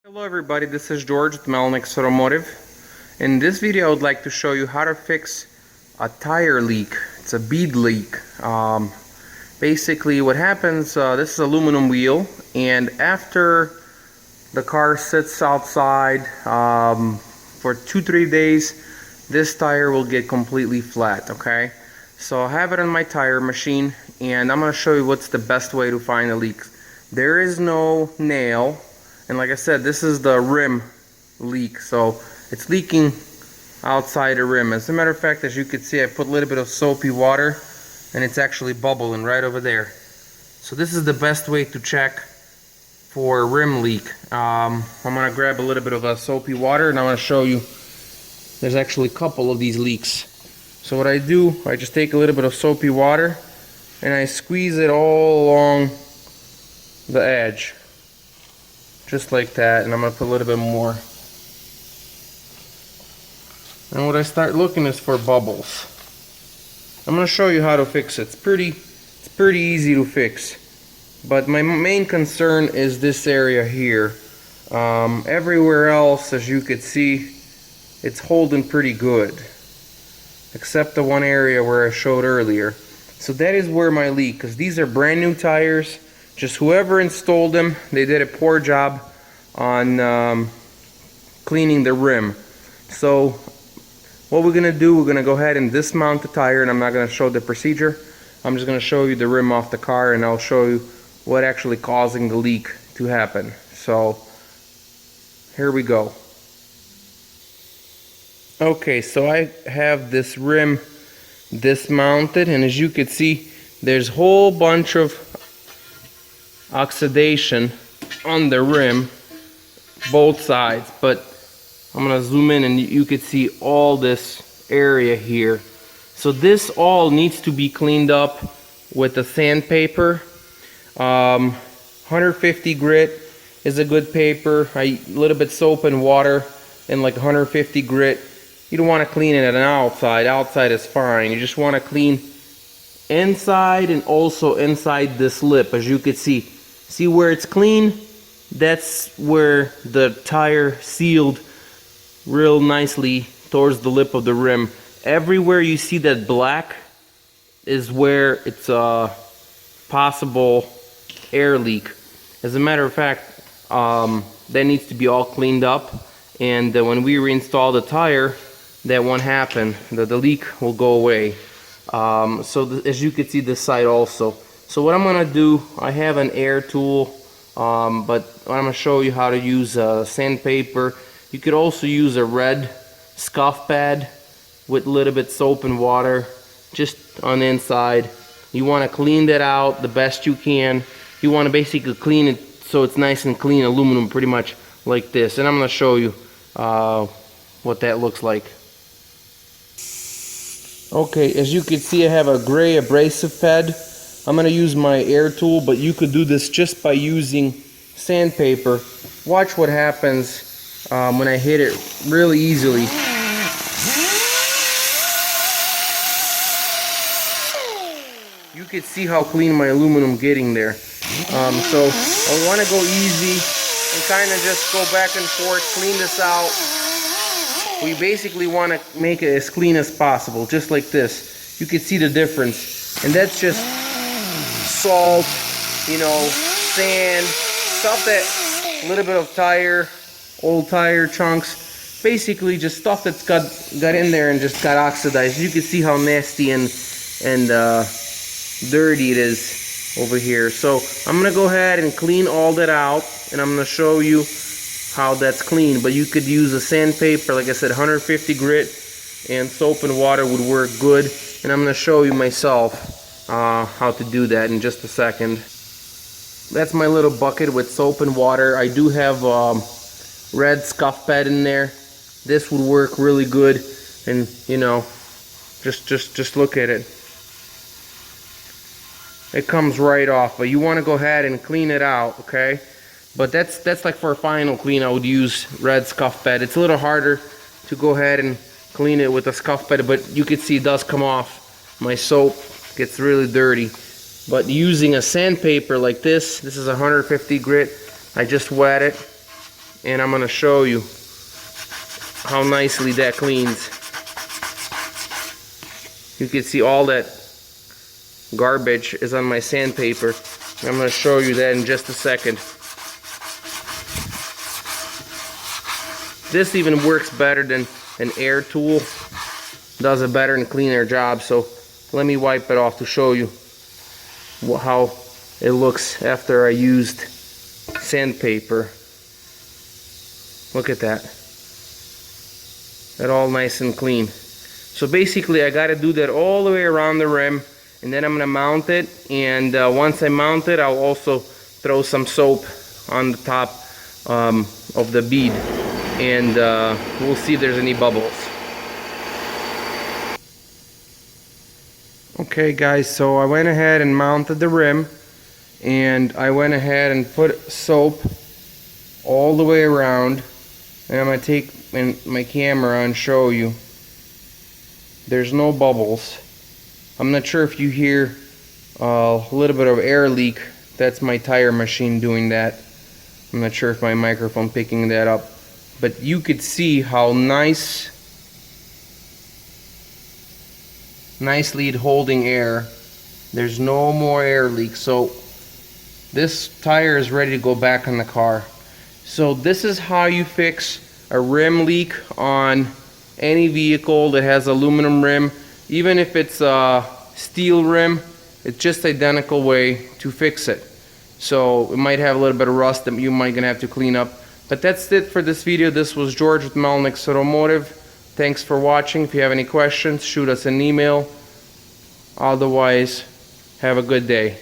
Hello everybody, this is George with Melnix Automotive. In this video I would like to show you how to fix a tire leak. It's a bead leak. Basically what happens, this is aluminum wheel, and after the car sits outside for 2-3 days, this tire will get completely flat, okay? So I have it on my tire machine and I'm going to show you what's the best way to find a leak. There is no nail. And like I said, this is the rim leak, so it's leaking outside the rim. As a matter of fact, as you can see, I put a little bit of soapy water and it's actually bubbling right over there. So this is the best way to check for a rim leak. I'm going to grab a little bit of soapy water and I'm going to show you there's actually a couple of these leaks. So what I do, I just take a little bit of soapy water and I squeeze it all along the edge. Just like that, and I'm going to put a little bit more. And what I start looking is for bubbles. I'm going to show you how to fix it. It's pretty easy to fix. But my main concern is this area here. Everywhere else, as you could see, it's holding pretty good. Except the one area where I showed earlier. So that is where my leak, because these are brand new tires. Just whoever installed them, they did a poor job on cleaning the rim. So what we're going to do, we're going to go ahead and dismount the tire, and I'm not going to show the procedure. I'm just going to show you the rim off the car, and I'll show you what actually causing the leak to happen. So here we go. Okay, so I have this rim dismounted, and as you can see, there's a whole bunch of oxidation on the rim, both sides, but I'm gonna zoom in and you can see all this area here. So this all needs to be cleaned up with a sandpaper. 150 grit is a good paper. A little bit soap and water and like 150 grit. You don't want to clean it at an outside. Outside is fine. You just want to clean inside and also inside this lip. As you can see where it's clean? That's where the tire sealed real nicely towards the lip of the rim. Everywhere you see that black is where it's a possible air leak. As a matter of fact, that needs to be all cleaned up, and when we reinstall the tire, that won't happen. The leak will go away. As you can see this side also. So what I'm going to do, I have an air tool, but I'm going to show you how to use sandpaper. You could also use a red scuff pad with a little bit soap and water just on the inside. You want to clean that out the best you can. You want to basically clean it so it's nice and clean aluminum, pretty much like this. And I'm going to show you what that looks like. Okay, as you can see, I have a gray abrasive pad. I'm going to use my air tool, but you could do this just by using sandpaper. Watch what happens when I hit it really easily. You can see how clean my aluminum getting there. So I want to go easy and kind of just go back and forth, clean this out. We basically want to make it as clean as possible, just like this. You can see the difference, and that's just salt, you know, sand, stuff that, a little bit of tire, old tire chunks, basically just stuff that's got in there and just got oxidized. You can see how nasty and dirty it is over here. So I'm gonna go ahead and clean all that out, and I'm gonna show you how that's clean. But you could use a sandpaper, like I said, 150 grit, and soap and water would work good. And I'm gonna show you myself how to do that in just a second. That's my little bucket with soap and water. I do have red scuff pad in there. This would work really good, and you know, just look at it. It comes right off, but you want to go ahead and clean it out, okay? But that's like for a final clean, I would use red scuff pad. It's a little harder to go ahead and clean it with a scuff pad, but you can see it does come off. My soap gets really dirty. But using a sandpaper like this is 150 grit. I just wet it and I'm gonna show you how nicely that cleans. You can see all that garbage is on my sandpaper. I'm gonna show you that in just a second. This even works better than an air tool. Does a better and cleaner job. So let me wipe it off to show you how it looks after I used sandpaper. Look at that. That all nice and clean. So basically I got to do that all the way around the rim, and then I'm going to mount it, and once I mount it I'll also throw some soap on the top of the bead, and we'll see if there's any bubbles. Okay guys, so I went ahead and mounted the rim, and I went ahead and put soap all the way around, and I'm going to take my camera and show you. There's no bubbles. I'm not sure if you hear a little bit of air leak. That's my tire machine doing that. I'm not sure if my microphone picking that up, but you could see how nicely it holding air. There's no more air leak. So this tire is ready to go back on the car. So this is how you fix a rim leak on any vehicle that has aluminum rim. Even if it's a steel rim, it's just identical way to fix it. So it might have a little bit of rust that you might gonna have to clean up. But that's it for this video. This was George with Melnick's Automotive. Thanks for watching. If you have any questions, shoot us an email. Otherwise, have a good day.